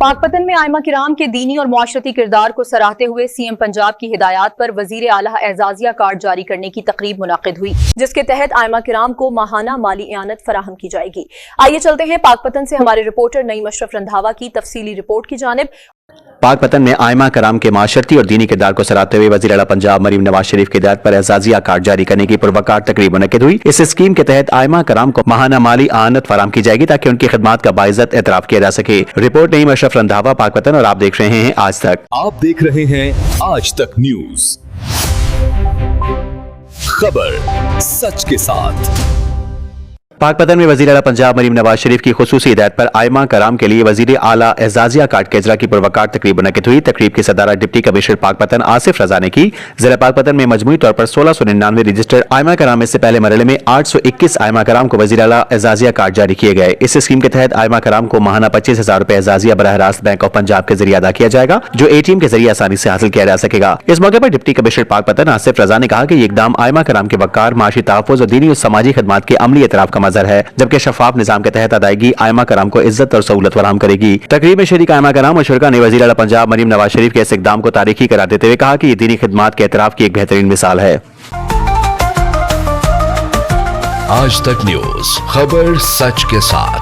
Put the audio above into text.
पाकपतन में आइमा किराम के दीनी और मुआशरती किरदार को सराहते हुए सीएम पंजाब की हिदायत पर वजीर आला एजाजिया कार्ड जारी करने की तकरीब मुनाकिद हुई, जिसके तहत आइमा किराम को माहाना माली इयानत फराहम की जाएगी। आइए चलते हैं पाकपतन से हमारे रिपोर्टर नईम अशरफ रंधावा की तफसीली रिपोर्ट की जानिब। पाकपतन में आइमा कराम के माशरती और दीनी किरदार को सराहते हुए वज़ीर आला पंजाब मरीम नवाज शरीफ की हिदायत पर एजाजिया कार्ड जारी करने की पुरवकार तकरीब मुनक्किद हुई। इस स्कीम के तहत आइमा कराम को माहाना माली आनत फराहम की जाएगी ताकि उनकी खिदमात का बाइज्जत एतराफ किया जा सके। रिपोर्ट नईम अशरफ रंधावा, पाकपतन, और आप देख रहे हैं आज तक। आप देख रहे हैं आज तक न्यूज, खबर सच के साथ। पाकपतन में वज़ीर आला पंजाब मरीम नवाज शरीफ की खुसूसी हिदायत पर आइमा कराम के लिए वज़ीर आला एजाजिया कार्ड के इजरा की पुरवकार तकरीब मुनक्किद हुई। तकरीब की सदारत डिप्टी कमिश्नर पाकपतन आसिफ रजा ने की। जिला पाकपतन में मजमूई तौर पर 1699 रजिस्टर्ड आइमा कराम में से पहले मरहले में 821 आइमा कराम को वज़ीर आला एजाजिया कार्ड जारी किए गए। इस स्कीम के तहत आइमा कराम को माहाना 25,000 रुपए एजाजिया बराह रास्त बैंक ऑफ पंजाब के जरिए अदा किया जाएगा, जो ATM के जरिए आसानी से हासिल किया जा सकेगा। इस मौके पर डिप्टी कमिश्नर पाकपतन आसिफ रजा ने कहा कि ये इकदाम आइमा कराम के वकार, माशी तहफ़्फ़ुज़ और दीनी और समाजी खिदमात के अमली एतराफ का मज़हर है, जबकि शफाफ निजाम के तहत अदायगी आइमा कराम को इज्जत और सहूलत फराहम करेगी। तकरीब में शरीक आइमा कराम और शुरका ने वज़ीर आला पंजाब मरीम नवाज शरीफ के इस इक़दाम को तारीखी करार देते हुए कहा कि ये दीनी खिदमात के एतराफ की एक बेहतरीन मिसाल है। आज तक न्यूज, खबर सच के साथ।